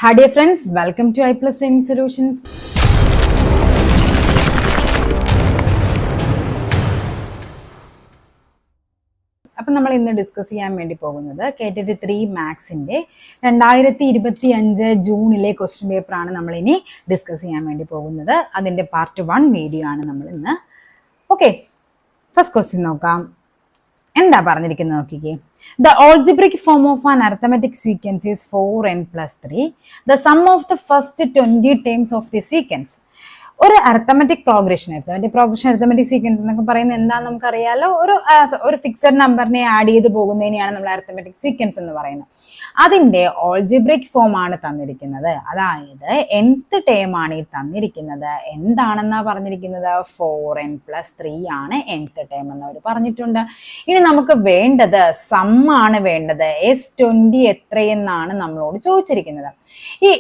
Hi dear friends, welcome to I Plus Training Solutions. അപ്പം നമ്മൾ ഇന്ന് ഡിസ്കസ് ചെയ്യാൻ വേണ്ടി പോകുന്നത് KTT3 മാത്സിൻ്റെ 2025 ജൂണിലെ ക്വസ്റ്റ്യൻ പേപ്പറാണ് നമ്മളിനി ഡിസ്കസ് ചെയ്യാൻ വേണ്ടി പോകുന്നത്. അതിൻ്റെ പാർട്ട് 1 വീഡിയോ ആണ് നമ്മൾ ഇന്ന്. ഓക്കെ, ഫസ്റ്റ് ക്വസ്റ്റ്യൻ നോക്കാം. എന്താ പറഞ്ഞിരിക്കുന്നത് നോക്കിക്കേ. The algebraic form of an arithmetic sequence is 4n plus 3. The sum of the first 20 terms of the sequence. ഒരു അരിത്തമെറ്റിക് അരിത്തമെറ്റിക് സീക്വൻസ് എന്നൊക്കെ പറയുന്നത് എന്താണെന്ന് നമുക്കറിയാലോ. ഒരു ഫിക്സഡ് നമ്പറിനെ ആഡ് ചെയ്ത് പോകുന്നതിനെയാണ് നമ്മൾ അരിത്തമെറ്റിക് സീക്വൻസ് എന്ന് പറയുന്നത്. അതിന്റെ ഓൾജിബ്രിക് ഫോം ആണ് തന്നിരിക്കുന്നത്. അതായത് nth ടേം ആണ് ഈ തന്നിരിക്കുന്നത്. എന്താണെന്നാ പറഞ്ഞിരിക്കുന്നത്? 4n plus 3 ആണ് nth ടേം എന്ന് അവർ പറഞ്ഞിട്ടുണ്ട്. ഇനി നമുക്ക് വേണ്ടത് സമ്മാണ് വേണ്ടത്. S20 എത്രയെന്നാണ് നമ്മളോട് ചോദിച്ചിരിക്കുന്നത്. ഈ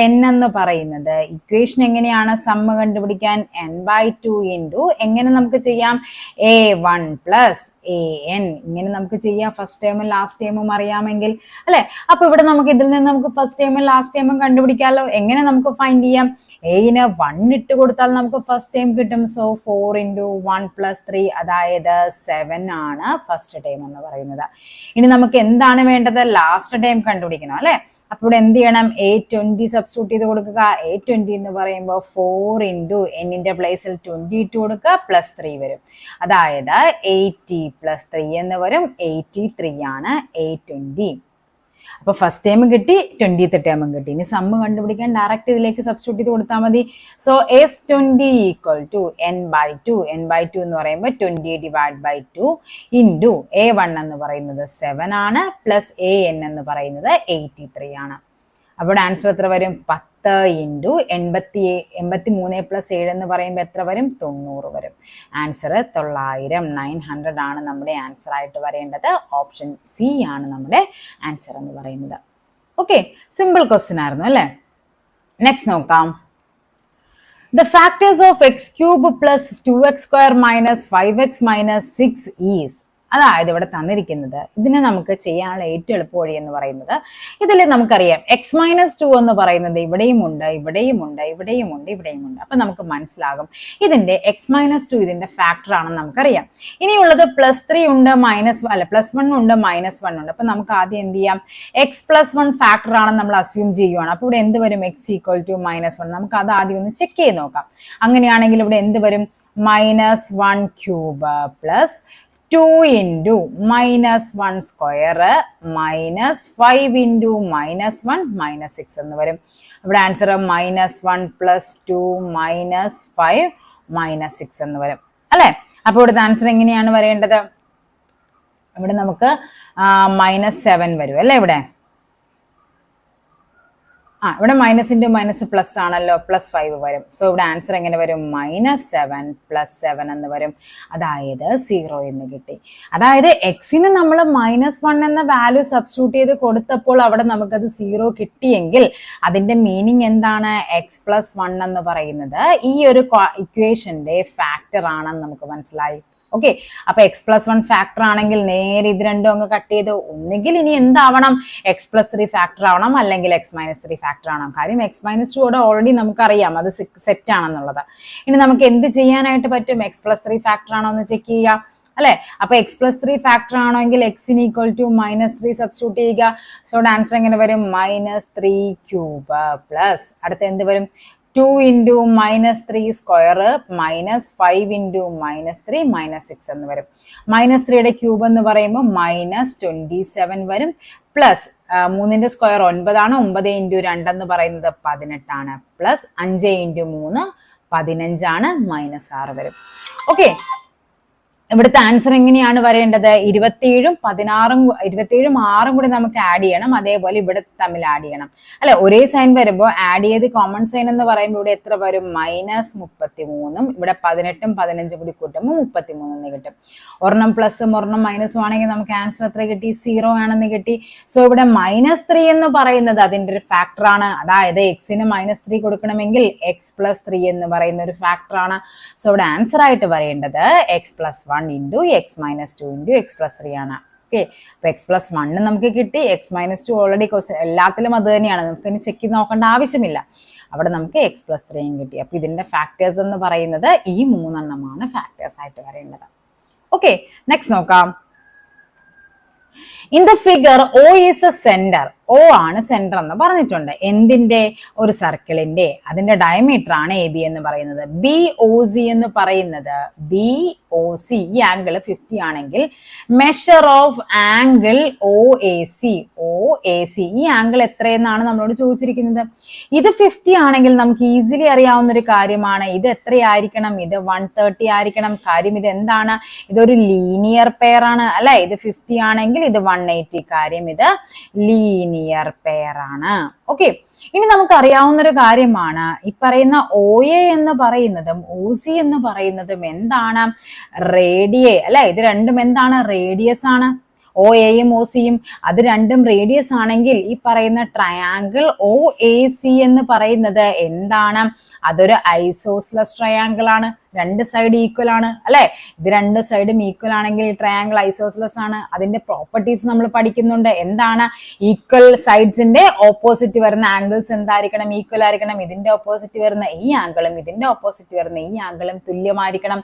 n എന്ന് പറയുന്നത് ഇക്വേഷൻ എങ്ങനെയാണ് സമ്മ് കണ്ടുപിടിക്കാൻ? n/2 ഇൻറ്റു എങ്ങനെ നമുക്ക് ചെയ്യാം? a1 പ്ലസ് an ഇങ്ങനെ നമുക്ക് ചെയ്യാം. ഫസ്റ്റ് ടേമും ലാസ്റ്റ് ടേമും അറിയാമെങ്കിൽ അല്ലെ. അപ്പൊ ഇവിടെ നമുക്ക് ഇതിൽ നിന്ന് നമുക്ക് ഫസ്റ്റ് ടേമും ലാസ്റ്റ് ടേമും കണ്ടുപിടിക്കാമല്ലോ. എങ്ങനെ നമുക്ക് ഫൈൻഡ് ചെയ്യാം? എന് 1 ഇട്ട് കൊടുത്താൽ നമുക്ക് ഫസ്റ്റ് ടൈം കിട്ടും. സോ 4 ഇൻറ്റു 1 പ്ലസ് 3 അതായത് 7 ആണ് ഫസ്റ്റ് ടൈം എന്ന് പറയുന്നത്. ഇനി നമുക്ക് എന്താണ് വേണ്ടത്? ലാസ്റ്റ് ടൈം കണ്ടുപിടിക്കണം അല്ലെ. അപ്പൊ ഇവിടെ എന്ത് ചെയ്യണം? A20 സബ്സ്റ്റിറ്റ്യൂട്ട് ചെയ്ത് കൊടുക്കുക. A20 എന്ന് പറയുമ്പോൾ 4 ഇൻറ്റു എന്നിന്റെ പ്ലേസിൽ 20 ഇട്ട് കൊടുക്കുക, പ്ലസ് 3 വരും. അതായത് 80 പ്ലസ് 3 എന്ന് വരും. 83 ആണ് A20. അപ്പൊ ഫസ്റ്റ് ടൈം കിട്ടി, 20th ടേമും കിട്ടി. ഇനി സമ്മ് കണ്ടുപിടിക്കാൻ ഡയറക്റ്റ് ഇതിലേക്ക് സബ്സ്റ്റിറ്റ്യൂട്ട് ചെയ്ത് കൊടുത്താൽ മതി. So S20 equal to n/2. n/2 എന്ന് പറയുമ്പോൾ 20 ഡിവൈഡ് ബൈ 2 ഇൻറ്റു A1 എന്ന് പറയുന്നത് 7 ആണ്, പ്ലസ് an എന്ന് പറയുന്നത് 83 ആണ്. അപ്പോൾ ആൻസർ എത്ര വരും? 10 ഇൻറ്റു 83 പ്ലസ് 7 എന്ന് പറയുമ്പോൾ എത്ര വരും? 90 വരും. ആൻസർ 900 ആണ് നമ്മുടെ ആൻസർ ആയിട്ട് വരേണ്ടത്. ഓപ്ഷൻ സി ആണ് നമ്മുടെ ആൻസർ എന്ന് പറയുന്നത്. ഓക്കെ, സിമ്പിൾ ക്വസ്റ്റ്യൻ ആയിരുന്നു അല്ലേ. നെക്സ്റ്റ് നോക്കാം. The factors of x cube plus 2x square minus 5x minus 6 is. അതായത് ഇവിടെ തന്നിരിക്കുന്നത് ഇതിനെ നമുക്ക് ചെയ്യാനുള്ള ഏറ്റവും എളുപ്പ വഴി എന്ന് പറയുന്നത് ഇതിൽ നമുക്കറിയാം x-2 എന്ന് പറയുന്നത് ഇവിടെയുമുണ്ട്, ഇവിടെയുമുണ്ട്, ഇവിടെയുമുണ്ട്, ഇവിടെയുമുണ്ട്. അപ്പൊ നമുക്ക് മനസ്സിലാകും ഇതിന്റെ x-2 ഇതിന്റെ ഫാക്ടർ ആണെന്ന് നമുക്കറിയാം. ഇനിയുള്ളത് +3 ഉണ്ട്, +1 ഉണ്ട്, -1 ഉണ്ട്. അപ്പൊ നമുക്ക് ആദ്യം എന്ത് ചെയ്യാം? x+1 ഫാക്ടർ ആണെന്ന് നമ്മൾ അസ്യൂം ചെയ്യുവാണ്. അപ്പൊ ഇവിടെ എന്ത് വരും? x equal to -1. നമുക്ക് അത് ആദ്യം ഒന്ന് ചെക്ക് ചെയ്ത് നോക്കാം. അങ്ങനെയാണെങ്കിൽ ഇവിടെ എന്ത് വരും? -1 cube plus 2 into -1 square minus 5 into -1 -6 എന്ന് വരും. ഇവിടെ ആൻസർ -1 പ്ലസ് 2 -5 -6 എന്ന് വരും അല്ലെ. അപ്പോൾ ഇവിടുത്തെ ആൻസർ എങ്ങനെയാണ് വരേണ്ടത്? ഇവിടെ നമുക്ക് -7 വരും അല്ലെ. ഇവിടെ മൈനസ് ഇൻറ്റു മൈനസ് പ്ലസ് ആണല്ലോ, +5 വരും. സോ ഇവിടെ ആൻസർ എങ്ങനെ വരും? -7 + 7 എന്ന് വരും. അതായത് 0 എന്ന് കിട്ടി. അതായത് എക്സിന് നമ്മൾ -1 എന്ന വാല്യൂ സബ്സ്റ്റിറ്റ്യൂട്ട് ചെയ്ത് കൊടുത്തപ്പോൾ അവിടെ നമുക്കത് 0 കിട്ടിയെങ്കിൽ അതിന്റെ മീനിങ് എന്താണ്? x+1 എന്ന് പറയുന്നത് ഈ ഒരു ഇക്വേഷന്റെ ഫാക്ടർ ആണെന്ന് നമുക്ക് മനസ്സിലായി. ഓക്കെ, അപ്പൊ x+1 ഫാക്ടർ ആണെങ്കിൽ നേരെ ഇത് രണ്ടും അങ്ങ് കട്ട് ചെയ്ത് ഒന്നുകിൽ ഇനി എന്താവണം? x+3 ഫാക്ടർ ആവണം, അല്ലെങ്കിൽ x-3 ഫാക്ടർ ആവണം. കാര്യം x-2 ഓൾറെഡി നമുക്കറിയാം അത് സെറ്റ് ആണെന്നുള്ളത്. ഇനി നമുക്ക് എന്ത് ചെയ്യാനായിട്ട് പറ്റും? x+3 ഫാക്ടർ ആണോ എന്ന് ചെക്ക് ചെയ്യുക അല്ലെ. അപ്പൊ x+3 ഫാക്ടർ ആണെങ്കിൽ x ഈക്വൽ ടു -3 സബ്സ്റ്റിറ്റ്യൂട്ട് ചെയ്യുക. സോ ആൻസർ എങ്ങനെ വരും? -3 ക്യൂബ് പ്ലസ് അടുത്ത എന്ത് വരും? 2 ഇൻറ്റു -3 സ്ക്വയർ മൈനസ് 5 ഇൻറ്റു -3 -6 എന്ന് വരും. -3യുടെ ക്യൂബ് എന്ന് പറയുമ്പോൾ -27 വരും. പ്ലസ് 3ന്റെ സ്ക്വയർ 9 ആണ്. 9 ഇൻറ്റു 2 എന്ന് പറയുന്നത് 18 ആണ്. പ്ലസ് 5 ഇൻറ്റു 3 15 ആണ്. -6 വരും. ഓക്കെ, ഇവിടുത്തെ ആൻസർ എങ്ങനെയാണ് വരേണ്ടത്? 27ഉം 6ഉം കൂടി നമുക്ക് ആഡ് ചെയ്യണം. അതേപോലെ ഇവിടെ തമ്മിൽ ആഡ് ചെയ്യണം അല്ലെ. ഒരേ സൈൻ വരുമ്പോൾ ആഡ് ചെയ്ത് കോമൺ സൈൻ എന്ന് പറയുമ്പോൾ ഇവിടെ എത്ര വരും? -33ഉം ഇവിടെ 18ഉം 15ഉം കൂടി കൂട്ടുമ്പോൾ 33 എന്ന് കിട്ടും. ഒരെണ്ണം പ്ലസും ഒരെണ്ണം മൈനസും ആണെങ്കിൽ നമുക്ക് ആൻസർ എത്ര കിട്ടി? 0 ആണെന്ന് കിട്ടി. സോ ഇവിടെ -3 എന്ന് പറയുന്നത് അതിന്റെ ഒരു ഫാക്ടർ ആണ്. അതായത് എക്സിന് -3 കൊടുക്കണമെങ്കിൽ x+3 എന്ന് പറയുന്ന ഒരു ഫാക്ടർ ആണ്. സോ ഇവിടെ ആൻസർ ആയിട്ട് വരേണ്ടത് x+1 into x-2 into x+3 ആണ്. ഓക്കെ, അപ്പൊ x+1 നമുക്ക് കിട്ടി. x-2 ഓൾറെഡി എല്ലാത്തിലും അത് തന്നെയാണ്, നമുക്ക് ഇനി ചെക്ക് ചെയ്ത് നോക്കേണ്ട ആവശ്യമില്ല. അവിടെ നമുക്ക് x+3 കിട്ടി. അപ്പൊ ഇതിന്റെ ഫാക്ടേഴ്സ് എന്ന് പറയുന്നത് ഈ 3 ഫാക്ടേഴ്സ് ആയിട്ട് വരേണ്ടത്. ഓക്കെ, നെക്സ്റ്റ് നോക്കാം. In the figure O is A centre. O ആണ് സെന്റർ എന്ന് പറഞ്ഞിട്ടുണ്ട്. എന്തിന്റെ? ഒരു സർക്കിളിന്റെ. അതിന്റെ ഡയമീറ്റർ ആണ് AB എന്ന് പറയുന്നത്. BOC എന്ന് പറയുന്നത്, BOC ഈ ആംഗിൾ 50 ആണെങ്കിൽ മെഷർ ഓഫ് ആംഗിൾ OAC ഈ ആംഗിൾ എത്രയെന്നാണ് നമ്മളോട് ചോദിച്ചിരിക്കുന്നത്. ഇത് 50 ആണെങ്കിൽ നമുക്ക് ഈസിലി അറിയാവുന്ന ഒരു കാര്യമാണ്. ഇത് എത്രയായിരിക്കണം? ഇത് 130 ആയിരിക്കണം. കാര്യം ഇത് എന്താണ്? ഇതൊരു ലീനിയർ പെയർ ആണ് അല്ലെ. ഇത് 50 ആണെങ്കിൽ ഇത് 180. കാര്യം ഇത് ലീനിയർ പെയർ ആണ്. ഓക്കെ, ഇനി നമുക്ക് അറിയാവുന്ന ഒരു കാര്യമാണ്, ഈ പറയുന്ന OA എന്ന് പറയുന്നതും OC എന്ന് പറയുന്നതും എന്താണ്? റേഡിയേ അല്ലെ. ഇത് രണ്ടും എന്താണ്? റേഡിയസ് ആണ്. OAയും OCയും അത് രണ്ടും റേഡിയസ് ആണെങ്കിൽ ഈ പറയുന്ന ട്രയാങ്കിൾ OAC എന്ന് പറയുന്നത് എന്താണ്? അതൊരു ഐസോസ്ലസ് ട്രയാങ്കിൾ ആണ്. രണ്ട് സൈഡ് ഈക്വൽ ആണ് അല്ലെ. ഇത് രണ്ട് സൈഡും ഈക്വൽ ആണെങ്കിൽ ഈ ട്രയാങ്കിൾ ഐസോസ്ലസ് ആണ്. അതിന്റെ പ്രോപ്പർട്ടീസ് നമ്മൾ പഠിക്കുന്നുണ്ട്. എന്താണ്? ഈക്വൽ സൈഡ്സിന്റെ ഓപ്പോസിറ്റ് വരുന്ന ആംഗിൾസ് എന്തായിരിക്കണം? ഈക്വൽ ആയിരിക്കണം. ഇതിന്റെ ഓപ്പോസിറ്റ് വരുന്ന ഈ ആംഗിളും ഇതിന്റെ ഓപ്പോസിറ്റ് വരുന്ന ഈ ആംഗിളും തുല്യമായിരിക്കണം.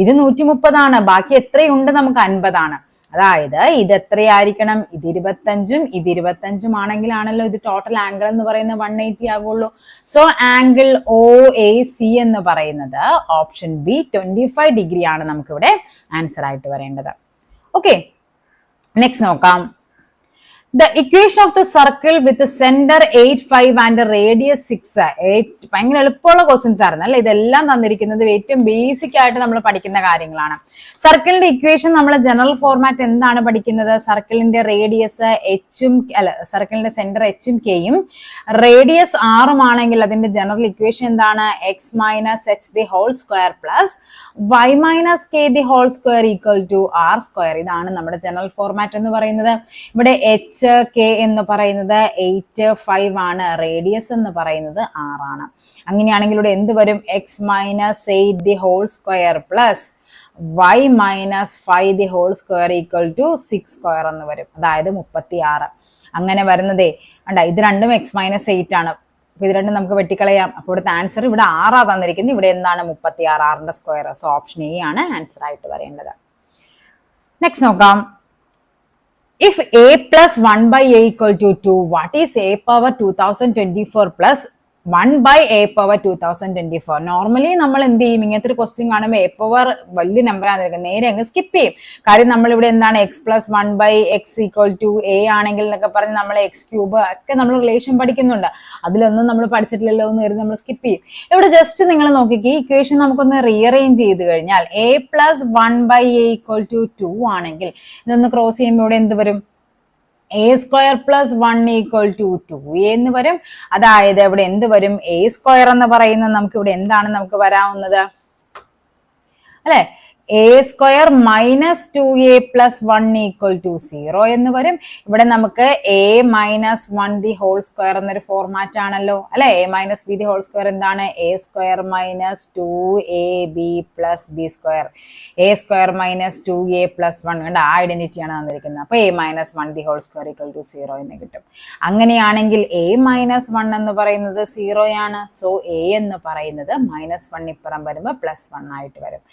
ഇത് 130 ആണ്. ബാക്കി എത്രയുണ്ട്? നമുക്ക് 50 ആണ്. അതായത് ഇത് എത്രയായിരിക്കണം? ഇത് 25ഉം ഇത് 25ഉം ആണെങ്കിലാണല്ലോ ഇത് ടോട്ടൽ ആംഗിൾ എന്ന് പറയുന്നത് 180 ആകുള്ളൂ. സോ ആംഗിൾ OAC എന്ന് പറയുന്നത് ഓപ്ഷൻ ബി 25 ഡിഗ്രി ആണ് നമുക്കിവിടെ ആൻസർ ആയിട്ട് വരേണ്ടത്. ഓക്കെ, നെക്സ്റ്റ് നോക്കാം. The equation of the circle with the center 8, 5 and the radius 6. 8 ഭയങ്കര എളുപ്പമുള്ള ക്വസ്റ്റ്യൻസ് ആയിരുന്നു അല്ലെ. ഇതെല്ലാം തന്നിരിക്കുന്നത് ഏറ്റവും ബേസിക് ആയിട്ട് നമ്മൾ പഠിക്കുന്ന കാര്യങ്ങളാണ്. സർക്കിളിന്റെ ഇക്വേഷൻ നമ്മൾ ജനറൽ ഫോർമാറ്റ് എന്താണ് പഠിക്കുന്നത്? സർക്കിളിന്റെ റേഡിയസ് സർക്കിളിന്റെ സെന്റർ H ഉം K യും റേഡിയസ് R ഉം ആണെങ്കിൽ അതിന്റെ ജനറൽ ഇക്വേഷൻ എന്താണ്? x - h the whole square plus y - k the whole square equal to r square. ഇതാണ് നമ്മുടെ ജനറൽ ഫോർമാറ്റ് എന്ന് പറയുന്നത്. ഇവിടെ K എന്ന് പറയുന്നത് 8, 5 ആണ്. റേഡിയസ് എന്ന് പറയുന്നത് 6 ആണ്. അങ്ങനെയാണെങ്കിൽ ഇവിടെ എന്ത് വരും? x - 8 the whole square plus y - 5 the whole square equal to 6 square എന്ന് വരും. അതായത് 36. അങ്ങനെ വരുന്നതേ അണ്ട, ഇത് രണ്ടും x - 8 ആണ്. അപ്പൊ ഇത് രണ്ടും നമുക്ക് വെട്ടിക്കളയാം. അപ്പോൾ ഇവിടുത്തെ ആൻസർ ഇവിടെ 6 തന്നിരിക്കുന്നത്. ഇവിടെ എന്താണ്? 36, 6ന്റെ സ്ക്വയർ. സോ ഓപ്ഷൻ എ ആണ് ആൻസർ ആയിട്ട് വരേണ്ടത്. നെക്സ്റ്റ് നോക്കാം. If a plus 1 by a equal to 2, what is a power 2024 plus 1 by a power 2024? Normally നമ്മൾ എന്ത് ചെയ്യും? ഇങ്ങനത്തെ ഒരു ക്വസ്റ്റ്യൻ കാണുമ്പോൾ എ പവർ വലിയ നമ്പർ ആണ്, നേരെ അങ്ങ് സ്കിപ്പ് ചെയ്യും. കാര്യം നമ്മൾ ഇവിടെ എന്താണ്? x+1 by x equal to a ആണെങ്കിൽ എന്നൊക്കെ പറഞ്ഞ് നമ്മൾ x³ ഒക്കെ നമ്മൾ റിലേഷൻ പഠിക്കുന്നുണ്ട്. അതിലൊന്നും നമ്മൾ പഠിച്ചിട്ടില്ലല്ലോ എന്ന് കരുതി നമ്മൾ സ്കിപ്പ് ചെയ്യും. ഇവിടെ ജസ്റ്റ് നിങ്ങൾ നോക്കിക്കേ, ഈ ഇക്വേഷൻ നമുക്കൊന്ന് റീഅറേഞ്ച് ചെയ്ത് കഴിഞ്ഞാൽ a+1 by a equal to 2 ആണെങ്കിൽ ഇതൊന്ന് ക്രോസ് ചെയ്യുമ്പോൾ ഇവിടെ എന്ത് വരും? a² plus 1 equal to 2a എന്ന് വരും. അതായത് ഇവിടെ എന്ത് വരും? a² എന്ന് പറയുന്നത് നമുക്ക് ഇവിടെ എന്താണ് നമുക്ക് വരാവുന്നത് അല്ലെ? a² minus 2a plus 1 equal to 0 എന്ന് വരും. ഇവിടെ നമുക്ക് a minus 1 the whole square എന്നൊരു ഫോർമാറ്റ് ആണല്ലോ അല്ലെ. a minus b the whole square എന്താണ്? a² minus 2ab plus b square. a² minus 2a plus 1 കണ്ട ആ ഐഡന്റിറ്റി ആണ് തന്നിരിക്കുന്നത്. അപ്പൊ a minus 1 the whole square equal to 0 എന്ന് കിട്ടും. അങ്ങനെയാണെങ്കിൽ a minus 1 എന്ന് പറയുന്നത് 0 ആണ്. സോ a എന്ന് പറയുന്നത് -1 ഇപ്പുറം വരുമ്പോൾ +1 ആയിട്ട് വരും.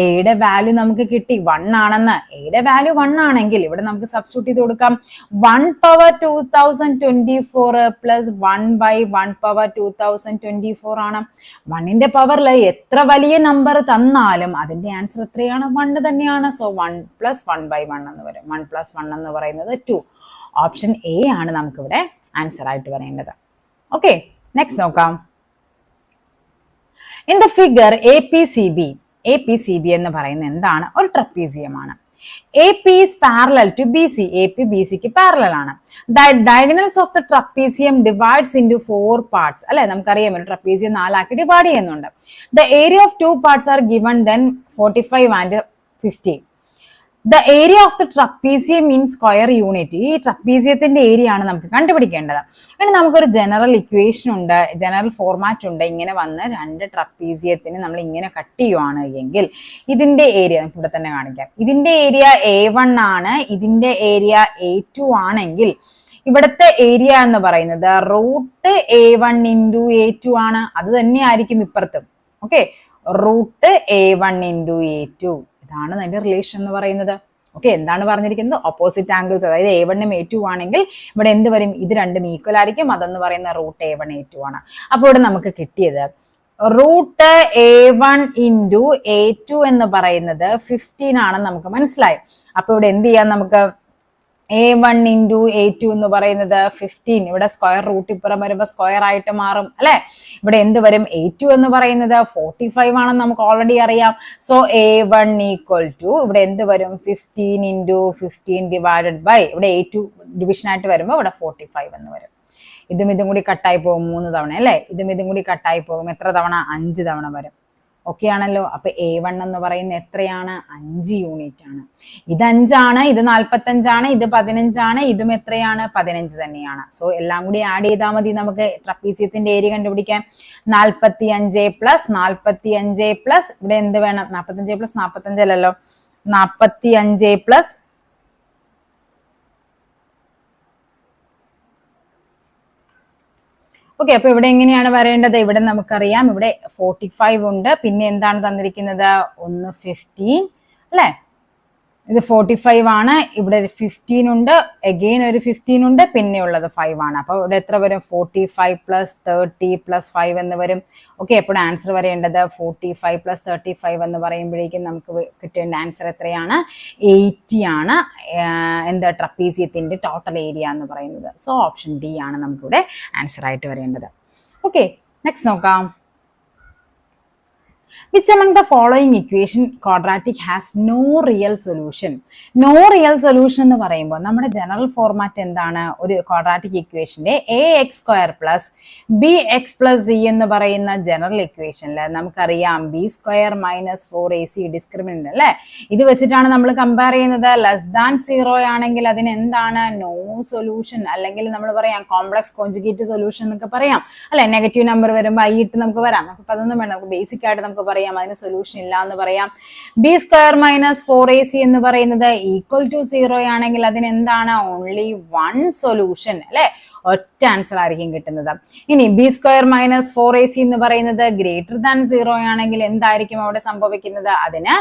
എയുടെ വാല്യൂ നമുക്ക് കിട്ടി 1 ആണെന്ന്. എയുടെ വാല്യൂ 1 ആണെങ്കിൽ ഇവിടെ നമുക്ക് സബ്സ്റ്റിറ്റ്യൂട്ട് ചെയ്ത് കൊടുക്കാം. 1 power 2024 പ്ലസ് 1 by 1 power 2024 ആണ്. 1ന്റെ പവറിൽ എത്ര വലിയ നമ്പർ തന്നാലും അതിന്റെ ആൻസർ എത്രയാണ്? 1 തന്നെയാണ്. സോ 1 plus 1 by 1 എന്ന് വരും. 1 plus 1 എന്ന് പറയുന്നത് 2. ഓപ്ഷൻ എ ആണ് നമുക്കിവിടെ ആൻസർ ആയിട്ട് വരേണ്ടത്. ഓക്കെ, നെക്സ്റ്റ് നോക്കാം. ഇൻ ദ ഫിഗർ APCB എന്ന് പറയുന്നത് എന്താണ്? ഒരു ട്രപ്പീസിയം ആണ്. AP is parallel to BC. AP BCക്ക് പാരലൽ ആണ്. The diagonals of the trapezium divides into 4 parts. അല്ലെ, നമുക്കറിയാം ഒരു ട്രപ്പീസിയം 4 ആക്കി ഡിവൈഡ് ചെയ്യുന്നുണ്ട്. The area of 2 parts are given then 45 and 50. The area of the trapezium in square unit. ഈ ട്രപ്പീസിയത്തിന്റെ area ആണ് നമുക്ക് കണ്ടുപിടിക്കേണ്ടത്. ഇനി നമുക്കൊരു ജനറൽ ഇക്വേഷൻ ഉണ്ട്, ജനറൽ ഫോർമാറ്റ് ഉണ്ട്. ഇങ്ങനെ വന്ന് രണ്ട് ട്രപ്പീസിയത്തിന് നമ്മൾ ഇങ്ങനെ കട്ട് ചെയ്യുവാണ് എങ്കിൽ ഇതിന്റെ ഏരിയ ഇവിടെ തന്നെ കാണിക്കാം. ഇതിന്റെ ഏരിയ A1 ആണ്, ഇതിന്റെ ഏരിയ A2 ആണെങ്കിൽ ഇവിടുത്തെ ഏരിയ എന്ന് പറയുന്നത് √A1 × A2 ആണ്. അത് തന്നെ ആയിരിക്കും ഇപ്പുറത്തും. Okay, √A1 × A2. ഇതാണ് അതിന്റെ റിലേഷൻ എന്ന് പറയുന്നത്. ഓക്കെ, എന്താണ് പറഞ്ഞിരിക്കുന്നത്? ഓപ്പോസിറ്റ് ആംഗിൾസ്, അതായത് A1 ഉം A2 ആണെങ്കിൽ ഇവിടെ എന്ത് വരും? ഇത് രണ്ടും ഈക്വൽ ആയിരിക്കും. അതെന്ന് പറയുന്ന √A1 A2 ആണ്. അപ്പോൾ ഇവിടെ നമുക്ക് കിട്ടിയത് √A1 × A2 എന്ന് പറയുന്നത് 15 ആണെന്ന് നമുക്ക് മനസ്സിലായി. അപ്പൊ ഇവിടെ എന്ത് ചെയ്യാം? നമുക്ക് A1 × A2 എന്ന് പറയുന്നത് 15. ഇവിടെ സ്ക്വയർ റൂട്ട് ഇപ്പുറം വരുമ്പോൾ സ്ക്വയർ ആയിട്ട് മാറും അല്ലെ. ഇവിടെ എന്ത് വരും? A2 എന്ന് പറയുന്നത് 45 ആണെന്ന് നമുക്ക് ഓൾറെഡി അറിയാം. സോ A1 = ഇവിടെ എന്ത് വരും? 15 × 15 ഡിവൈഡഡ് ബൈ ഇവിടെ A2 ഡിവിഷൻ ആയിട്ട് വരുമ്പോൾ ഇവിടെ 45 എന്ന് വരും. ഇതും കൂടി കട്ടായി പോകും 3 തവണ അല്ലെ. ഇതും കൂടി കട്ടായി പോകും എത്ര തവണ? 5 തവണ വരും. ഓക്കെ ആണല്ലോ. അപ്പൊ A1 എന്ന് പറയുന്നത് എത്രയാണ്? 5 യൂണിറ്റ് ആണ്. ഇത് 5 ആണ്, ഇത് 45 ആണ്, ഇത് 15 ആണ്, ഇതും എത്രയാണ്? 15 തന്നെയാണ്. സോ എല്ലാം കൂടി ആഡ് ചെയ്താൽ മതി നമുക്ക് ട്രപ്പീസിയത്തിന്റെ ഏരിയ കണ്ടുപിടിക്കാൻ. 45 പ്ലസ് 45 പ്ലസ് ഇവിടെ എന്ത് വേണം? 45 പ്ലസ് 45 അല്ലല്ലോ, 45 പ്ലസ് ഓക്കെ. അപ്പൊ ഇവിടെ എങ്ങനെയാണ് വരേണ്ടത്? ഇവിടെ നമുക്കറിയാം ഇവിടെ 45 ഉണ്ട്, പിന്നെ എന്താണ് തന്നിരിക്കുന്നത്? 15 അല്ലെ. ഇത് 45 ആണ്, ഇവിടെ 15 ഉണ്ട്, അഗെയിൻ ഒരു 15 ഉണ്ട്, പിന്നെ ഉള്ളത് 5 ആണ്. അപ്പൊ ഇവിടെ എത്ര വരും? 45 പ്ലസ് 30 പ്ലസ് 5 എന്ന് വരും. ഓക്കെ, എപ്പോഴും ആൻസർ വരേണ്ടത് 45 പ്ലസ് 35 എന്ന് പറയുമ്പോഴേക്കും നമുക്ക് കിട്ടേണ്ട ആൻസർ എത്രയാണ്? 80 ആണ്. എന്താ ട്രപ്പീസിയത്തിന്റെ ടോട്ടൽ ഏരിയ എന്ന് പറയുന്നത്. സോ ഓപ്ഷൻ ഡി ആണ് നമുക്കിവിടെ ആൻസർ ആയിട്ട് വരേണ്ടത്. ഓക്കെ, നെക്സ്റ്റ് നോക്കാം. Which among the following equation quadratic has no real solution? No real solution എന്ന് പറയുമ്പോൾ നമ്മുടെ ജനറൽ ഫോർമാറ്റ് എന്താണ്? ഒരു ക്വാഡ്രാറ്റിക് ഇക്വേഷന്റെ ax² plus bx plus c എന്ന് പറയുന്ന ജനറൽ ഇക്വേഷനിൽ നമുക്കറിയാം b² മൈനസ് 4ac ഡിസ്ക്രിമിനന്റ് അല്ലെ. ഇത് വെച്ചിട്ടാണ് നമ്മൾ കമ്പയർ ചെയ്യുന്നത്. ലെസ് ദാൻ 0 ആണെങ്കിൽ അതിന് എന്താണ്? നോ സൊല്യൂഷൻ, അല്ലെങ്കിൽ നമ്മൾ പറയാം കോംപ്ലക്സ് കോൺജുഗേറ്റ് സൊല്യൂഷൻ എന്നൊക്കെ പറയാം അല്ലെ. നെഗറ്റീവ് നമ്പർ വരുമ്പോൾ i ഇട്ട് നമുക്ക് വരാം. അപ്പൊ അതൊന്നും വേണം, നമുക്ക് ബേസിക് ആയിട്ട് നമുക്ക് പറയാം അതിന് സൊല്യൂഷൻ ഇല്ല എന്ന് പറയാം. b² മൈനസ് 4ac എന്ന് പറയുന്നത് ഈക്വൽ ടു 0 ആണെങ്കിൽ അതിന് എന്താണ്? ഓൺലി 1 സൊല്യൂഷൻ അല്ലെ. ഒറ്റ ആൻസർ ആയിരിക്കും കിട്ടുന്നത്. ഇനി b² മൈനസ് 4ac എന്ന് പറയുന്നത് ഗ്രേറ്റർ ദാൻ 0 ആണെങ്കിൽ എന്തായിരിക്കും അവിടെ സംഭവിക്കുന്നത്? അതിന്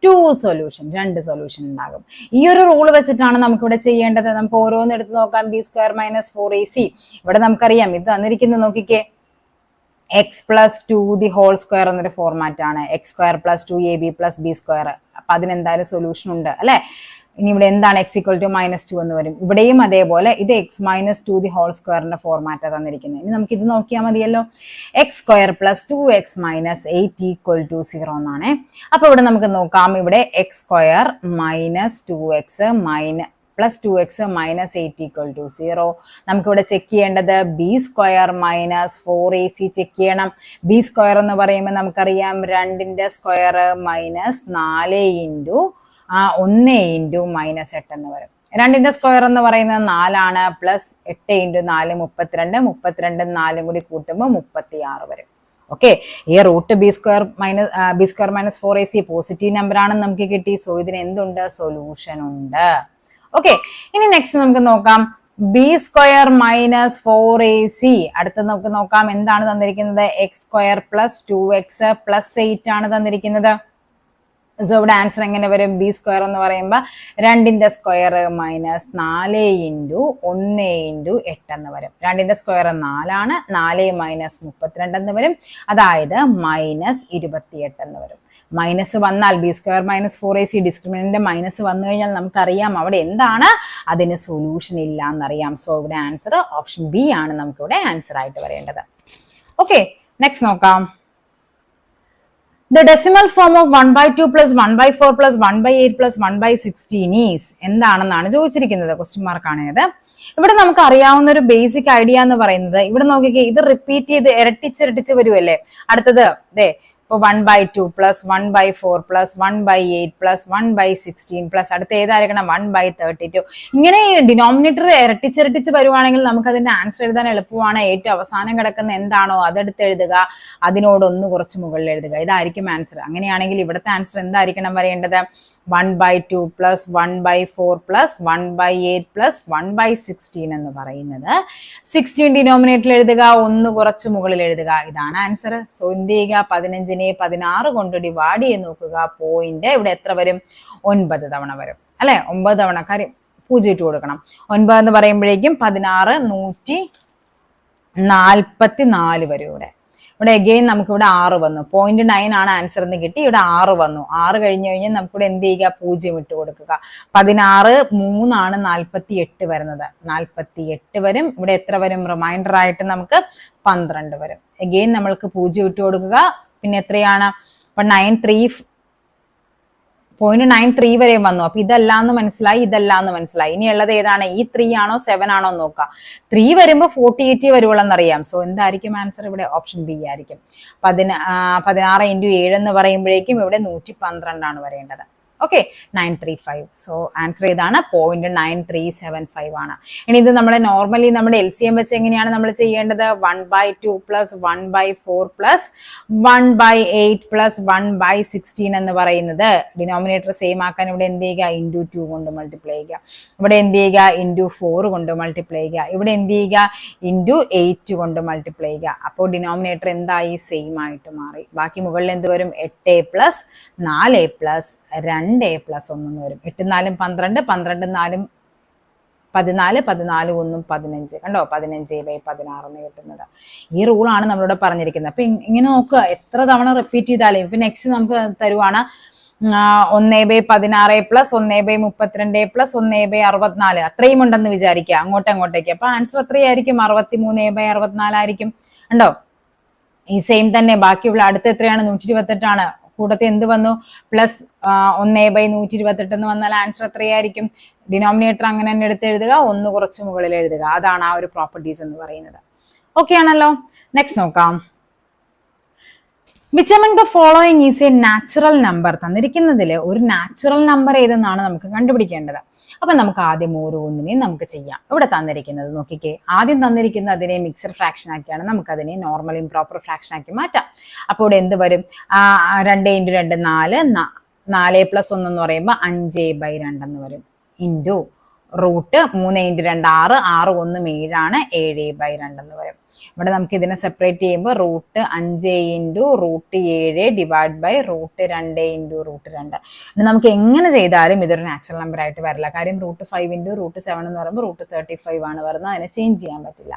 2 സൊല്യൂഷൻ, 2 സൊല്യൂഷൻ ഉണ്ടാകും. ഈ ഒരു റൂൾ വെച്ചിട്ടാണ് നമുക്ക് ഇവിടെ ചെയ്യേണ്ടത്. നമുക്ക് ഓരോന്ന് എടുത്ത് നോക്കാം. b² മൈനസ് 4ac ഇവിടെ നമുക്കറിയാം ഇത് തന്നിരിക്കുന്നത്. നോക്കിക്കേ, x plus 2 the whole square എന്നൊരു ഫോർമാറ്റ് ആണ്. x² plus 2ab plus b². അപ്പൊ അതിനെന്തായാലും സൊല്യൂഷൻ ഉണ്ട് അല്ലെ. ഇനി ഇവിടെ എന്താണ്? x = -2 എന്ന് വരും. ഇവിടെയും അതേപോലെ ഇത് x - 2 ദി ഹോൾ സ്ക്വയറിന്റെ ഫോർമാറ്റ് തന്നിരിക്കുന്നത്. ഇനി നമുക്ക് ഇത് നോക്കിയാൽ മതിയല്ലോ. x² പ്ലസ് 2x - 8 = 0 എന്നാണ്. അപ്പൊ ഇവിടെ നമുക്ക് നോക്കാം. ഇവിടെ x² minus 2x plus 2x minus 8 = 0. നമുക്കിവിടെ ചെക്ക് ചെയ്യേണ്ടത് b² മൈനസ് 4ac ചെക്ക് ചെയ്യണം. b² എന്ന് പറയുമ്പോൾ നമുക്കറിയാം 2ന്റെ square minus 4 into 1 into minus 8 എന്ന് വരും. 2ന്റെ സ്ക്വയർ എന്ന് പറയുന്നത് 4 ആണ്. പ്ലസ് 8 ഇൻറ്റു 4 32, 32 4 കൂടി കൂട്ടുമ്പോൾ 36 വരും. ഓക്കെ, ഈ √b² minus 4ac positive number ആണെന്ന് നമുക്ക് കിട്ടി. സോ ഇതിന് എന്തുണ്ട്? സൊല്യൂഷൻ ഉണ്ട്. ഓക്കെ, ഇനി നെക്സ്റ്റ് നമുക്ക് നോക്കാം. b² minus 4ac. അടുത്ത നമുക്ക് നോക്കാം എന്താണ് തന്നിരിക്കുന്നത്? x² പ്ലസ് 2x പ്ലസ് 8 ആണ് തന്നിരിക്കുന്നത്. സോ ഇവിടെ ആൻസർ എങ്ങനെ വരും? b² എന്ന് പറയുമ്പോൾ 2ന്റെ സ്ക്വയർ മൈനസ് 4 ഇൻറ്റു 1 ഇൻറ്റു 8 എന്ന് വരും. 2ന്റെ സ്ക്വയർ 4 ആണ്. 4 മൈനസ് 32 എന്ന് വരും. അതായത് മൈനസ് 28 എന്ന് വരും. മൈനസ് വന്നാൽ b² minus 4ac discriminant minus വന്നു കഴിഞ്ഞാൽ നമുക്കറിയാം അവിടെ എന്താണ്? അതിന് സൊല്യൂഷൻ ഇല്ല എന്നറിയാം. സോ ഇവിടെ ആൻസർ ഓപ്ഷൻ ബി ആണ് നമുക്കിവിടെ ആൻസർ ആയിട്ട് വരേണ്ടത്. ഓക്കെ, നെക്സ്റ്റ് നോക്കാം. The decimal form of 1/2 plus 1/4 plus 1/8 plus 1/16 is എന്താണെന്നാണ് ചോദിച്ചിരിക്കുന്നത്. ക്വസ്റ്റ്യൻ മാർക്കാണ് ഇത്. ഇവിടെ നമുക്ക് അറിയാവുന്ന ഒരു ബേസിക് ഐഡിയ എന്ന് പറയുന്നത് ഇവിടെ നോക്കിക്കേ, ഇത് റിപ്പീറ്റ് ചെയ്ത് ഇരട്ടിച്ച് വരുമല്ലേ. അടുത്തത് ഇപ്പോൾ 1/2 പ്ലസ് 1/4 പ്ലസ് 1/8 പ്ലസ് 1/16 പ്ലസ് അടുത്ത ഏതായിരിക്കണം 1/32. ഇങ്ങനെ ഡിനോമിനേറ്റർ ഇരട്ടിച്ചിരട്ടിച്ച് വരുവാണെങ്കിൽ നമുക്ക് അതിന്റെ ആൻസർ എഴുതാൻ എളുപ്പമാണ്. ഏറ്റവും അവസാനം കിടക്കുന്ന എന്താണോ അതെടുത്ത് എഴുതുക, അതിനോട് ഒന്ന് കുറച്ച് മുകളിൽ എഴുതുക. ഇതായിരിക്കും ആൻസർ. അങ്ങനെയാണെങ്കിൽ ഇവിടുത്തെ ആൻസർ എന്തായിരിക്കണം വരേണ്ടത്? 1/2 പ്ലസ് 1/4 പ്ലസ് 1/8 പ്ലസ് 1/16 എന്ന് പറയുന്നത് 16 ഡിനോമിനേറ്ററിൽ എഴുതുക, ഒന്ന് കുറച്ച് മുകളിൽ എഴുതുക. ഇതാണ് ആൻസർ. സോ എന്ത് ചെയ്യുക? 15നെ 16 കൊണ്ട് ഡിവൈഡ് ചെയ്ത് നോക്കുക. പോയിന്റ് ഇവിടെ എത്ര വരും? 9 തവണ വരും അല്ലെ? 9 തവണ. കാര്യം 0 ഇട്ട് കൊടുക്കണം. 9 എന്ന് പറയുമ്പോഴേക്കും 16 144 വരും. ഇവിടെ അഗെയിൻ നമുക്ക് ഇവിടെ 6 വന്നു. 0.9 ആണ് ആൻസർ എന്ന് കിട്ടി. ഇവിടെ 6 വന്നു. 6 കഴിഞ്ഞ് കഴിഞ്ഞാൽ നമുക്കിവിടെ എന്ത് ചെയ്യുക? 0 ഇട്ട് കൊടുക്കുക. 16 3 ആണ് 48 വരുന്നത്. 48 വരും. ഇവിടെ എത്ര വരും? റിമൈൻഡർ ആയിട്ട് നമുക്ക് 12 വരും. അഗെയിൻ നമ്മൾക്ക് 0 ഇട്ട് കൊടുക്കുക. പിന്നെ എത്രയാണ്? അപ്പൊ 0.93 വരെ വന്നു. അപ്പൊ ഇതല്ലാന്ന് മനസ്സിലായി, ഇതല്ലാന്ന് മനസ്സിലായി. ഇനിയുള്ളത് ഏതാണ്? ഈ 3 ആണോ 7 ആണോ നോക്കാം. 3 വരുമ്പോൾ 48 വരുവുള്ളെന്നറിയാം. സോ എന്തായിരിക്കും ആൻസർ? ഇവിടെ ഓപ്ഷൻ ബി ആയിരിക്കും. 16 × 7 എന്ന് പറയുമ്പോഴേക്കും ഇവിടെ 112 ആണ് വരേണ്ടത്. ഓക്കെ, 935. സോ ആൻസർ ഏതാണ്? 0.9375 ആണ്. ഇനി ഇത് നമ്മുടെ നോർമലി നമ്മുടെ LCM വെച്ച് എങ്ങനെയാണ് നമ്മൾ ചെയ്യേണ്ടത്? 1/2 പ്ലസ് 1/4 പ്ലസ് 1/8 പ്ലസ് 1/16 എന്ന് പറയുന്നത് ഡിനോമിനേറ്റർ സെയിം ആക്കാൻ ഇവിടെ എന്ത് ചെയ്യുക? ഇൻറ്റു 2 കൊണ്ട് മൾട്ടിപ്ലൈ ചെയ്യുക. ഇവിടെ എന്ത് ചെയ്യുക? ഇൻറ്റു 4 കൊണ്ട് മൾട്ടിപ്ലൈ ചെയ്യുക. ഇവിടെ എന്ത് ചെയ്യുക? ഇൻറ്റു 8 കൊണ്ട് മൾട്ടിപ്ലൈ ചെയ്യുക. അപ്പോൾ ഡിനോമിനേറ്റർ എന്തായി? സെയിം ആയിട്ട് മാറി. ബാക്കി മുകളിൽ എന്ത് വരും? 8 പ്ലസ് 4 പ്ലസ് 2 പ്ലസ് 1 വരും. 8 4 12, 12 4 14, 14 1 15. കണ്ടോ? 15/16 എന്ന് കിട്ടുന്നത്. ഈ റൂളാണ് നമ്മളിവിടെ പറഞ്ഞിരിക്കുന്നത്. അപ്പൊ ഇങ്ങനെ നോക്കുക, എത്ര തവണ റിപ്പീറ്റ് ചെയ്താലും. ഇപ്പൊ നെക്സ്റ്റ് നമുക്ക് തരുവാണ് 1/16 പ്ലസ് 1/32 പ്ലസ് 1/64. അത്രയും ഉണ്ടെന്ന് വിചാരിക്കുക അങ്ങോട്ടേക്ക്. അപ്പൊ ആൻസർ എത്രയായിരിക്കും? 63/64 ആയിരിക്കും. ഉണ്ടോ? ഈ സെയിം തന്നെ ബാക്കിയുള്ള അടുത്ത എത്രയാണ്? 128 ആണ്. കൂട്ടത്തിൽ എന്ത് വന്നു? പ്ലസ് 1/128 എന്ന് വന്നാൽ ആൻസർ എത്രയായിരിക്കും? ഡിനോമിനേറ്റർ അങ്ങനെ തന്നെ എടുത്ത് എഴുതുക, ഒന്ന് കുറച്ച് മുകളിൽ എഴുതുക. അതാണ് ആ ഒരു പ്രോപ്പർട്ടീസ് എന്ന് പറയുന്നത്. ഓക്കെ ആണല്ലോ? നെക്സ്റ്റ് നോക്കാം. Which among the following is a natural number? തന്നിരിക്കുന്നതിൽ ഒരു നാച്ചുറൽ നമ്പർ ഏതെന്നാണ് നമുക്ക് കണ്ടുപിടിക്കേണ്ടത്. അപ്പൊ നമുക്ക് ആദ്യം ഓരോന്നിനെയും നമുക്ക് ചെയ്യാം. ഇവിടെ തന്നിരിക്കുന്നത് നോക്കിക്കേ. ആദ്യം തന്നിരിക്കുന്നത് അതിനെ മിക്സഡ് ഫ്രാക്ഷൻ ആക്കിയാണ്. നമുക്ക് അതിനെ നോർമൽ ഇംപ്രോപ്പർ ഫ്രാക്ഷൻ ആക്കി മാറ്റാം. അപ്പോൾ ഇവിടെ എന്ത് വരും? 2 × 2 4, 4 പ്ലസ് 1 എന്ന് പറയുമ്പോൾ 5/2 എന്ന് വരും. ഇൻറ്റു റൂട്ട് 3 × 2 6, 6 1 7 ആണ്, 7/2 എന്ന് വരും. ഇവിടെ നമുക്ക് ഇതിനെ സെപ്പറേറ്റ് ചെയ്യുമ്പോൾ root 5 × root 7 divide by root 2 × root 2. നമുക്ക് എങ്ങനെ ചെയ്താലും ഇതൊരു നാച്ചുറൽ നമ്പർ ആയിട്ട് വരില്ല. കാര്യം റൂട്ട് 5 × റൂട്ട് 7 എന്ന് പറയുമ്പോൾ റൂട്ട് 35 ആണ് വരുന്നത്. അതിനെ ചേഞ്ച് ചെയ്യാൻ പറ്റില്ല.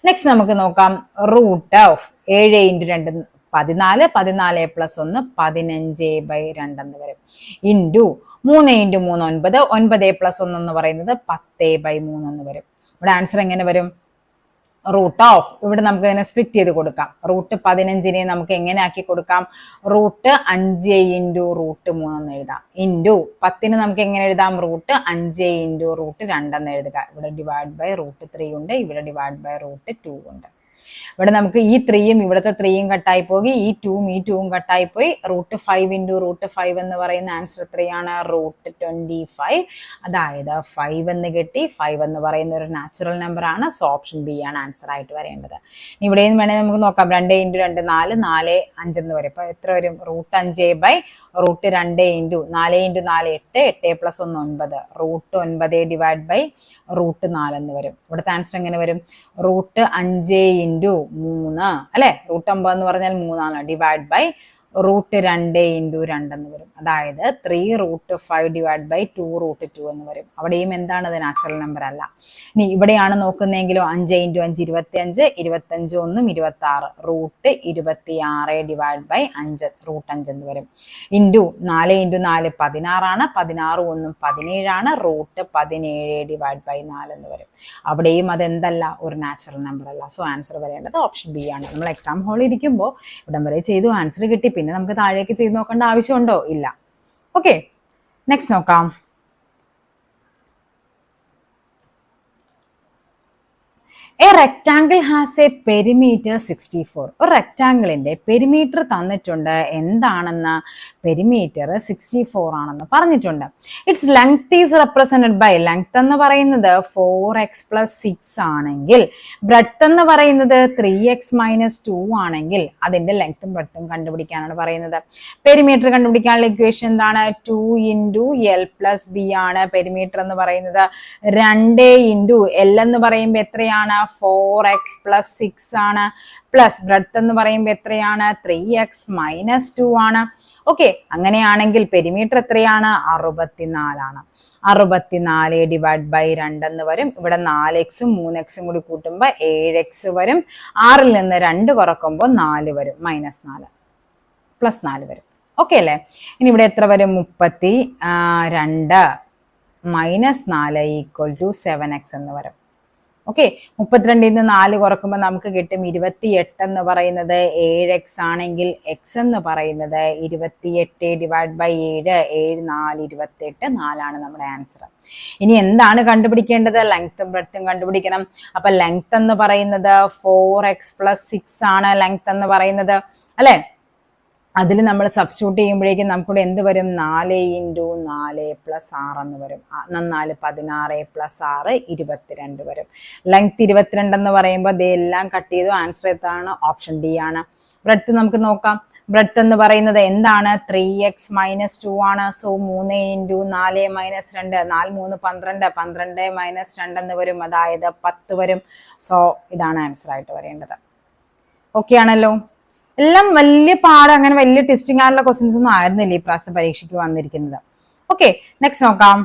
നെക്സ്റ്റ് നമുക്ക് നോക്കാം. റൂട്ട് ഓഫ് 7 × 2 14, 14 പ്ലസ് 1 15/2 എന്ന് വരും. ഇൻറ്റു 3 × 3 9, 9 പ്ലസ് 1 എന്ന് പറയുന്നത് 10/3 എന്ന് വരും. ഇവിടെ ആൻസർ എങ്ങനെ വരും? റൂട്ട് ഓഫ്, ഇവിടെ നമുക്ക് ഇതിനെ സ്പ്ലിറ്റ് ചെയ്ത് കൊടുക്കാം. റൂട്ട് 15നെ നമുക്ക് എങ്ങനെ ആക്കി കൊടുക്കാം? റൂട്ട് 5 × റൂട്ട് 3 എന്ന് എഴുതാം. ഇൻറ്റു 10ന് നമുക്ക് എങ്ങനെ എഴുതാം? റൂട്ട് 5 × റൂട്ട് 2 എന്ന് എഴുതുക. ഇവിടെ ഡിവൈഡ് ബൈ റൂട്ട് 3 ഉണ്ട്, ഇവിടെ ഡിവൈഡ് ബൈ റൂട്ട് 2 ഉണ്ട്. ഇവിടെ നമുക്ക് ഈ 3യും ഇവിടുത്തെ 3യും കട്ടായി പോയി, ഈ 2യും കട്ടായി പോയി. റൂട്ട് 5 × റൂട്ട് 5 എന്ന് പറയുന്ന ആൻസർ എത്രയാണ്? റൂട്ട് 25. അതായത് 5 എന്ന് കിട്ടി. 5 എന്ന് പറയുന്ന ഒരു നാച്ചുറൽ നമ്പർ ആണ്. സോ ഓപ്ഷൻ ബി ആണ് ആൻസർ ആയിട്ട് വരേണ്ടത്. ഇവിടെയും വേണമെങ്കിൽ നമുക്ക് നോക്കാം. 2 × 2 4, 4 5 എന്ന് വരും. ഇപ്പൊ എത്ര വരും? റൂട്ട് 5/റൂട്ട് 2 × 4 × 4 8, 8 plus 1 9, root 9 divide by root 4 എന്ന് വരും. ഇവിടുത്തെ ആൻസർ എങ്ങനെ വരും? റൂട്ട് 5 × 3 അല്ലെ? റൂട്ട് 9 എന്ന് പറഞ്ഞാൽ 3 ആണ്. ഡിവൈഡ് ബൈ റൂട്ട് 2 × 2 എന്ന് വരും. അതായത് 3 റൂട്ട് 5 ഡിവൈഡ് ബൈ 2 റൂട്ട് 2 എന്ന് വരും. അവിടെയും എന്താണ്? അത് നാച്ചുറൽ നമ്പർ അല്ല. ഇനി ഇവിടെയാണ് നോക്കുന്നതെങ്കിലോ 5 × 5 25, 25 1 26, റൂട്ട് 26 ഡിവൈഡ് ബൈ 5 റൂട്ട് 5 എന്ന് വരും. ഇൻറ്റു 4 × 4 16 ആണ്, 16 1 17 ആണ്, റൂട്ട് 17 ഡിവൈഡ് ബൈ 4 എന്ന് വരും. അവിടെയും അതെന്തല്ല? ഒരു നാച്ചുറൽ നമ്പർ അല്ല. സോ ആൻസർ വരേണ്ടത് ഓപ്ഷൻ ബി ആണ്. നമ്മൾ എക്സാം ഹാളിൽ ഇരിക്കുമ്പോൾ ഇവിടം വരെ ചെയ്തു, ആൻസർ കിട്ടി, പിന്നെ നമുക്ക് താഴേക്ക് ചെയ്ത് നോക്കേണ്ട ആവശ്യമുണ്ടോ? ഇല്ല. ഓക്കെ, നെക്സ്റ്റ് നോക്കാം. A rectangle has A perimeter 64. ഒരു റെക്ടാങ്കിളിന്റെ പെരിമീറ്റർ തന്നിട്ടുണ്ട്. എന്താണെന്ന്? പെരിമീറ്റർ 64 ആണെന്ന് പറഞ്ഞിട്ടുണ്ട്. Its length is represented by, length എന്ന് പറയുന്നത് 4x + 6 ആണെങ്കിൽ, ബ്രെഡ്ത്ത് എന്ന് പറയുന്നത് 3x - 2 ആണെങ്കിൽ അതിന്റെ ലെങ്ത്തും ബ്രെഡ്ത്തും കണ്ടുപിടിക്കാനാണ് പറയുന്നത്. പെരിമീറ്റർ കണ്ടുപിടിക്കാനുള്ള ഇക്വേഷൻ എന്താണ്? 2 × L + B ആണ്. പെരിമീറ്റർ എന്ന് പറയുന്നത് 2 × L എന്ന് പറയുമ്പോൾ എത്രയാണ്? 4x + 6 ആണ്. പ്ലസ് ബ്രെഡ്ത്ത് എന്ന് പറയുമ്പോൾ എത്രയാണ്? 3x - 2 ആണ്. ഓക്കെ, അങ്ങനെയാണെങ്കിൽ പെരിമീറ്റർ എത്രയാണ്? 64 ആണ്. 64 / 2 എന്ന് വരും. ഇവിടെ 4x ഉം 3x ഉം കൂടി കൂട്ടുമ്പോൾ 7x വരും. 6ൽ നിന്ന് 2 കുറക്കുമ്പോൾ 4 വരും. -4 + 4 വരും. ഓക്കെ അല്ലേ? ഇനി ഇവിടെ എത്ര വരും? 32 - 4 = 7x എന്ന് വരും. ഓക്കെ, 32ൽ നിന്ന് 4 കുറക്കുമ്പോൾ നമുക്ക് കിട്ടും 28 എന്ന് പറയുന്നത് 7x ആണെങ്കിൽ x എന്ന് പറയുന്നത് 28 / 7, 7 4 28, 4 നമ്മുടെ ആൻസർ. ഇനി എന്താണ് കണ്ടുപിടിക്കേണ്ടത്? ലെങ്ത്തും ബ്രെഡ്ത്തും കണ്ടുപിടിക്കണം. അപ്പൊ ലെങ്ത് എന്ന് പറയുന്നത് 4x + 6 ആണ് ലെങ്ത് എന്ന് പറയുന്നത്, അല്ലെ? അതിൽ നമ്മൾ സബ്സ്റ്റിറ്റ്യൂട്ട് ചെയ്യുമ്പോഴേക്കും നമുക്കിവിടെ എന്ത് വരും? 4 × 4 + 6 എന്ന് വരും. 4 16 + 6 22 വരും. ലെങ്ത് 22 എന്ന് പറയുമ്പോൾ ഇതെല്ലാം കട്ട് ചെയ്തു. ആൻസർ എത്താണ്? ഓപ്ഷൻ ഡി ആണ്. ബ്രെഡ്ത്ത് നമുക്ക് നോക്കാം. ബ്രെഡ്ത്ത് എന്ന് പറയുന്നത് എന്താണ്? 3x - 2 ആണ്. സോ 3 × 4 - 2, 4 3 12, 12 - 2 എന്ന് വരും. അതായത് 10 വരും. സോ ഇതാണ് ആൻസർ ആയിട്ട് വരേണ്ടത്. ഓക്കെ ആണല്ലോ? എല്ലാം വലിയ പാട്, അങ്ങനെ വലിയ ടെസ്റ്റിംഗ് ആയിട്ടുള്ള ക്വസ്റ്റ്യൻസ് ഒന്നും ആയിരുന്നില്ല ഈ പ്രാവശ്യം പരീക്ഷയ്ക്ക് വന്നിരിക്കുന്നത്. ഓക്കെ, നെക്സ്റ്റ് നോക്കാം.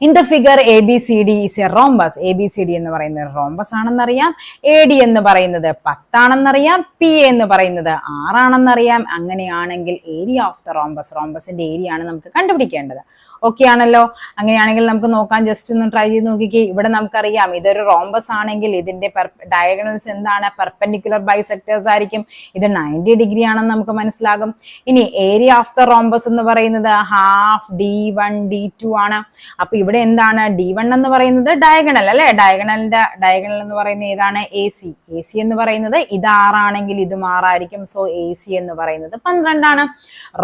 In the figure ABCD is A rhombus. ABCD എന്ന് പറയുന്നത് റോംബസ് ആണെന്നറിയാം. AD എന്ന് പറയുന്നത് 10 ആണെന്നറിയാം. PA എന്ന് പറയുന്നത് 6 ആണെന്നറിയാം. അങ്ങനെയാണെങ്കിൽ ഏരിയ ഓഫ് ദ റോംബസ്, റോംബസിന്റെ ഏരിയ ആണ് നമുക്ക് കണ്ടുപിടിക്കേണ്ടത്. ഓക്കെ ആണല്ലോ? അങ്ങനെയാണെങ്കിൽ നമുക്ക് നോക്കാം. ജസ്റ്റ് ഒന്ന് ട്രൈ ചെയ്ത് നോക്കിക്കേ. ഇവിടെ നമുക്കറിയാം ഇതൊരു റോംബസ് ആണെങ്കിൽ ഇതിന്റെ ഡയഗണൽസ് എന്താണ്? പെർപെൻഡിക്കുലർ ബൈസെക്ടേഴ്സ് ആയിരിക്കും. ഇത് 90 ഡിഗ്രി ആണെന്ന് നമുക്ക് മനസ്സിലാകും. ഇനി ഏരിയ ഓഫ് ദ റോംബസ് എന്ന് പറയുന്നത് ½ D1 D2 ആണ്. അപ്പൊ ഇവിടെ എന്താണ്? D1 എന്ന് പറയുന്നത് ഡയഗണൽ, അല്ലെ? ഡയഗണൽ എന്ന് പറയുന്നത് ഏതാണ്? AC. AC എന്ന് പറയുന്നത് ഇത് 6 ആണെങ്കിൽ ഇതും 6 ആയിരിക്കും. സോ AC എന്ന് പറയുന്നത് 12 ആണ്.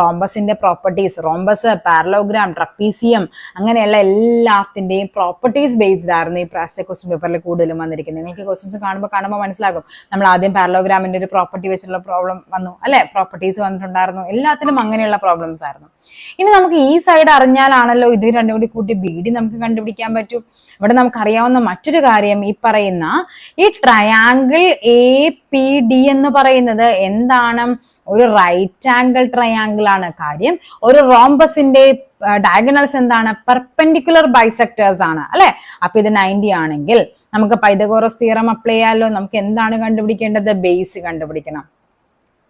റോംബസിന്റെ പ്രോപ്പർട്ടീസ്, റോംബസ്, പാരലോഗ്രാം, ട്രപ്പീസിയം, അങ്ങനെയുള്ള എല്ലാത്തിന്റെയും പ്രോപ്പർട്ടീസ് ബേസ്ഡ് ആയിരുന്നു ഈ പ്രാവശ്യത്തെ ക്വസ്റ്റ്യൻ പേപ്പറിൽ കൂടുതലും വന്നിരിക്കുന്നത്. നിങ്ങൾക്ക് ക്വസ്റ്റ്യൻസ് കാണുമ്പോൾ മനസ്സിലാകും. നമ്മൾ ആദ്യം പാരലോഗ്രാമിന്റെ ഒരു പ്രോപ്പർട്ടി വെച്ചിട്ടുള്ള പ്രോബ്ലം വന്നു, അല്ലെ? പ്രോപ്പർട്ടീസ് വന്നിട്ടുണ്ടായിരുന്നു. എല്ലാത്തിലും അങ്ങനെയുള്ള പ്രോബ്ലംസ് ആയിരുന്നു. ഇനി നമുക്ക് ഈ സൈഡ് അറിഞ്ഞാലാണല്ലോ ഇത് രണ്ടും കൂടി കൂട്ടി BD നമുക്ക് കണ്ടുപിടിക്കാൻ പറ്റും. ഇവിടെ നമുക്കറിയാവുന്ന മറ്റൊരു കാര്യം, ഈ പറയുന്ന ഈ ട്രയാങ്കിൾ APD എന്ന് പറയുന്നത് എന്താണ്? ഒരു റൈറ്റ് ആംഗിൾ ട്രയാങ്കിൾ ആണ്. കാര്യം ഒരു റോംബസിന്റെ ഡയഗണൽസ് എന്താണ്? പെർപെൻഡിക്കുലർ ബൈസെക്ടേഴ്സ് ആണ്, അല്ലെ? അപ്പൊ ഇത് 90 ആണെങ്കിൽ നമുക്ക് പൈതഗോറസ് തിയറം അപ്ലൈ ചെയ്യാമല്ലോ. നമുക്ക് എന്താണ് കണ്ടുപിടിക്കേണ്ടത്? ബേസ് കണ്ടുപിടിക്കണം.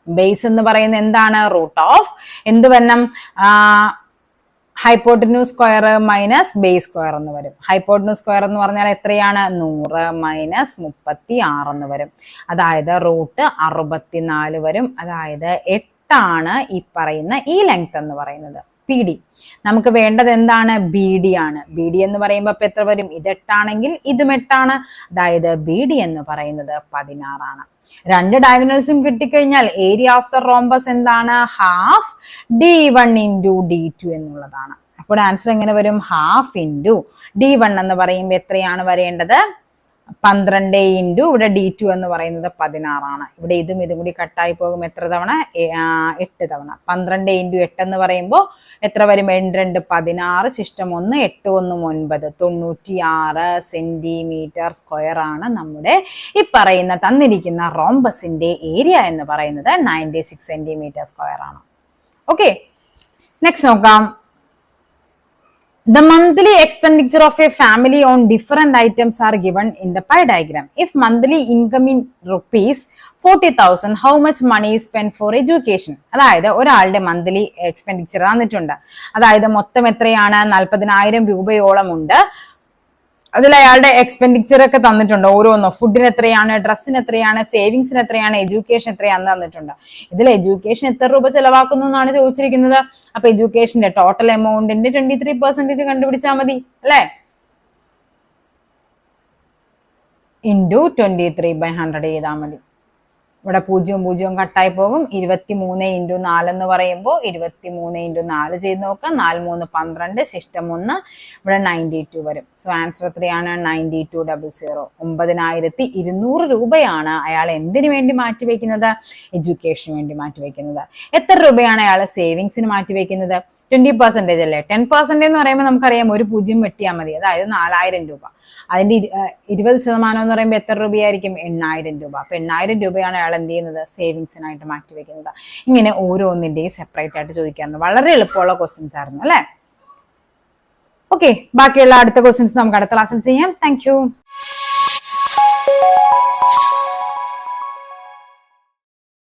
ബേസ് എന്ന് പറയുന്നത് എന്താണ്? റൂട്ട് ഓഫ് എന്ത് വരണം? Hypotenuse square minus base square എന്ന് വരും. ഹൈപ്പോട്ടന്യൂസ് സ്ക്വയർ എന്ന് പറഞ്ഞാൽ എത്രയാണ്? 100 - 36 എന്ന് വരും. അതായത് റൂട്ട് 64 വരും. അതായത് 8 ആണ് ഈ പറയുന്ന ഈ ലെങ്ത് എന്ന് പറയുന്നത് PD. നമുക്ക് വേണ്ടത് എന്താണ്? BD ആണ്. BD എന്ന് പറയുമ്പോൾ ഇപ്പൊ എത്ര വരും? ഇത് 8 ആണെങ്കിൽ ഇതും 8 ആണ്. അതായത് BD എന്ന് പറയുന്നത് 16 ആണ്. രണ്ട് ഡയഗണൽസും കിട്ടിക്കഴിഞ്ഞാൽ ഏരിയ ഓഫ് ദ റോംബസ് എന്താണ്? ½ D1 × D2 എന്നുള്ളതാണ്. അപ്പോൾ ആൻസർ എങ്ങനെ വരും? ½ × D1 എന്ന് പറയുമ്പോൾ എത്രയാണ് വരേണ്ടത്? 12 × ഇവിടെ D2 എന്ന് പറയുന്നത് 16 ആണ്. ഇവിടെ ഇതും കൂടി കട്ടായി പോകും. എത്ര തവണ? 8 തവണ. 12 × 8 എന്ന് പറയുമ്പോൾ എത്ര വരും? 2 16, ശിഷ്ടം 1, 8 1 9, 96 സെന്റിമീറ്റർ സ്ക്വയർ ആണ് നമ്മുടെ ഈ പറയുന്ന തന്നിരിക്കുന്ന റോംബസിന്റെ ഏരിയ എന്ന് പറയുന്നത് 96 സെന്റിമീറ്റർ സ്ക്വയർ ആണ്. ഓക്കെ, നെക്സ്റ്റ് നോക്കാം. The monthly expenditure of a family on different items are given in the pie diagram. If monthly income in rupees 40,000, how much money is spent for education? അതായത് ഒരാളുടെ monthly expenditure തന്നിട്ടുണ്ട്. അതായത് മൊത്തം എത്രയാണ്? 40,000 രൂപയോളം ഉണ്ട്. അതിൽ അയാളുടെ എക്സ്പെൻഡിച്ചർ ഒക്കെ തന്നിട്ടുണ്ട്. ഓരോന്നും ഫുഡിന് എത്രയാണ്, ഡ്രസ്സിന് എത്രയാണ്, സേവിങ്സിന് എത്രയാണ്, എഡ്യൂക്കേഷൻ എത്രയാണെന്ന് തന്നിട്ടുണ്ട്. ഇതിൽ എഡ്യൂക്കേഷൻ എത്ര രൂപ ചെലവാക്കുന്നു എന്നാണ് ചോദിച്ചിരിക്കുന്നത്. അപ്പൊ എഡ്യൂക്കേഷന്റെ ടോട്ടൽ എമൗണ്ടിന്റെ 23% കണ്ടുപിടിച്ചാൽ മതി, അല്ലെ? ഇൻറ്റു 23/100 ചെയ്താൽ മതി. ഇവിടെ 0 കട്ടായി പോകും. 23 ഇൻറ്റു 4 എന്ന് പറയുമ്പോൾ 23 ഇൻറ്റു 4 ചെയ്ത് നോക്കാം. 4 3 12, ശിഷ്ടം 1, ഇവിടെ 92 വരും. സോ ആൻസർ എത്രയാണ്? 9200. 9200 രൂപയാണ് അയാൾ എന്തിനു വേണ്ടി മാറ്റിവെക്കുന്നത്? എഡ്യൂക്കേഷന് വേണ്ടി മാറ്റിവെക്കുന്നത്. എത്ര രൂപയാണ് അയാൾ സേവിങ്സിന് മാറ്റിവെക്കുന്നത്? 20% അല്ലേ? 10% എന്ന് പറയുമ്പോൾ നമുക്കറിയാം ഒരു 0 വെട്ടിയാൽ മതി, അതായത് 4000 രൂപ. അതിന്റെ 20% എന്ന് പറയുമ്പോൾ എത്ര രൂപയായിരിക്കും? 8000 രൂപ. അപ്പൊ 8000 രൂപയാണ് അയാൾ എന്ത് ചെയ്യുന്നത്? സേവിങ്സിനായിട്ട് മാറ്റിവെക്കുന്നത്. ഇങ്ങനെ ഓരോന്നിന്റെയും സെപ്പറേറ്റ് ആയിട്ട് ചോദിക്കാറുണ്ട്. വളരെ എളുപ്പമുള്ള ക്വസ്റ്റ്യൻസ് ആയിരുന്നു അല്ലെ? ഓക്കെ, ബാക്കിയുള്ള അടുത്ത ക്വസ്റ്റ്യൻസ് നമുക്ക് അടുത്ത ക്ലാസ്സിൽ ചെയ്യാം. താങ്ക്